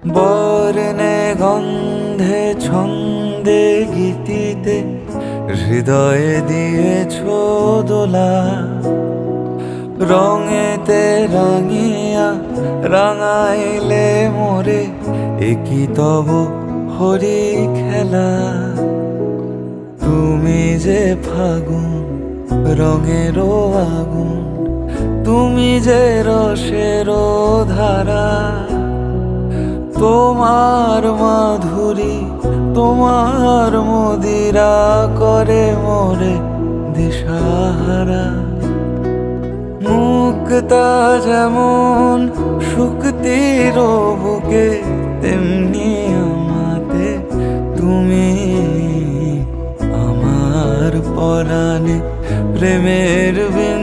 বর্ণে গন্ধে ছন্দে গীতিতে হৃদয়ে দিয়েছ দোলা, রঙেতে রাঙিয়া রাঙাইলে মোরে একই তব হরি খেলা। তুমি যে ফাগুন রঙেরও আগুন, তুমি যে রসেরও ধারা, তোমার মাধুরী তোমার মদিরা করে মোরে দিশাহারা। মুক্তা যেমন শুক্তির বুকে, তেমনি আমাতে তুমি আমার পরাণে প্রেমের বিন